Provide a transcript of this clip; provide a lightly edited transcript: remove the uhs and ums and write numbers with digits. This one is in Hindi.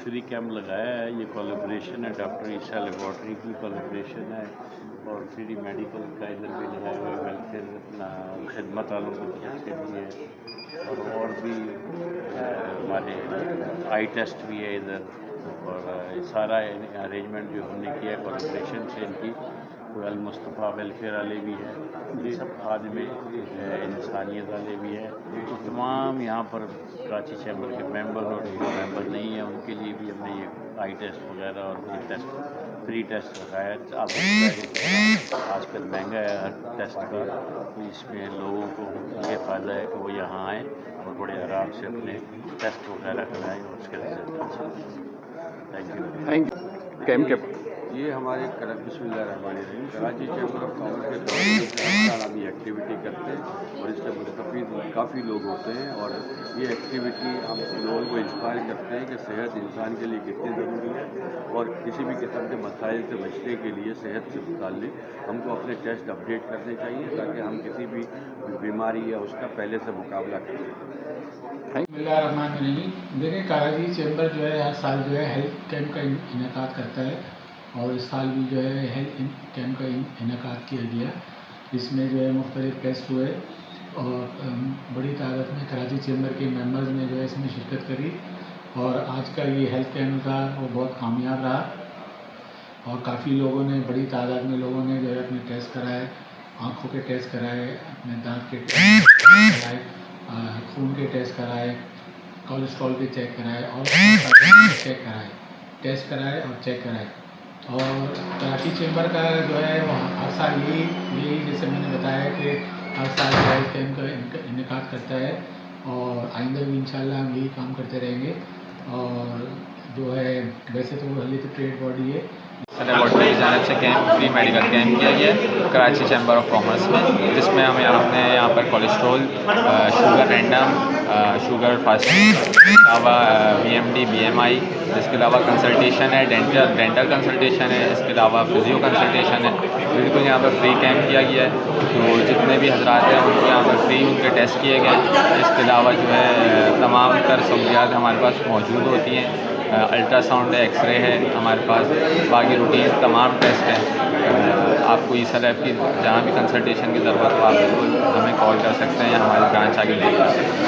फ्री कैंप लगाया है। ये कोलैबोरेशन है, डॉक्टर ईसा लेबॉर्ट्री की कोलैबोरेशन है और फ्री मेडिकल का इधर भी लगाया हुआ है, वेलफेयर खिदमत वालों को के लिए और भी हमारे आई टेस्ट भी है इधर और सारा अरेंजमेंट जो हमने किया है कोलैबोरेशन से इनकी। कोई अल मुस्तफ़ा वेलफेयर वाले भी हैं, ये सब खाद में इंसानियत वाले भी हैं। तो तमाम यहाँ पर कराची चैम्बर के मेंबर और जो मेंबर नहीं हैं उनके लिए भी हमने ये आई टेस्ट वगैरह और ये टेस्ट फ्री टेस्ट लगाया है। आप आजकल महंगा है हर टेस्ट का, तो इसमें लोगों को ये फ़ायदा है कि वो यहाँ आएँ और बड़े आराम से अपने टेस्ट वगैरह कराएँ और उसके रिजल्ट अच्छे। Thank you. कैंप ये हमारे बिस्मिल्लाहिर्रहमानिर्रहीम कराची चैम्बर ऑफ कॉमर्स के तौर पर हर साल हम ये एक्टिविटी करते हैं और इससे मुस्तफ़ीद काफ़ी लोग होते हैं और ये एक्टिविटी हम लोगों को इंस्पायर करते हैं कि सेहत इंसान के लिए कितनी ज़रूरी है और किसी भी किस्म के मसाइल से बचने के लिए सेहत से मुताल्लिक हमको अपने टेस्ट अपडेट करने चाहिए ताकि हम किसी भी बीमारी या उसका पहले से मुकाबला कर सकें। देखिए, कराची चैम्बर जो है हर साल जो है हेल्थ कैंप का इनेकाद करता है और इस साल भी जो है हेल्थ कैंप का इनेकाद किया गया। इसमें जो है मुख्तलिफ टेस्ट हुए और बड़ी तादाद में कराची चैम्बर के मेंबर्स ने जो है इसमें शिरकत करी और आज का ये हेल्थ कैंप था वो बहुत कामयाब रहा और काफ़ी लोगों ने, बड़ी तादाद में लोगों ने जो है अपने टेस्ट कराए, आँखों के टेस्ट कराए, अपने दांत के टेस्ट कराए, खून के टेस्ट कराए, कोलेस्ट्रॉल के चेक कराए और टेस्ट कराए और चेक कराए। और कराची चैम्बर का जो है वो हर साल यही जैसे मैंने बताया कि हर साल हेल्थ कैंप का इनेकाद करता है और आइंदा भी इंशाल्लाह हम यही काम करते रहेंगे। और जो है वैसे तो वो हेल्थ ट्रेड बॉडी है, लेबॉर्ट्री की जानिब से कैंप फ्री मेडिकल कैंप किया गया है कराची चैम्बर ऑफ कॉमर्स में, जिसमें हमने यहाँ पर cholesterol, sugar random, sugar fasting, अलावा BMD BMI, इसके अलावा कंसल्टेशन है, डेंटल कंसल्टेशन है, इसके अलावा फिजियो कंसल्टेशन है। बिल्कुल यहाँ पर फ्री कैंप किया गया है, तो जितने भी हजरात हैं उनको यहाँ पर फ्री उनके टेस्ट किए गए हैं। इसके अलावा जो है तमाम तर सहूलियात हमारे पास मौजूद होती हैं, अल्ट्रासाउंड है, एक्सरे है हमारे पास, बाकी रूटीन तमाम टेस्ट हैं। आपको इस लैब की जहाँ भी कंसल्टेशन की ज़रूरत हो आप बिल्कुल हमें कॉल कर सकते हैं या हमारे ब्रांच आगे विजिट कर सकते हैं।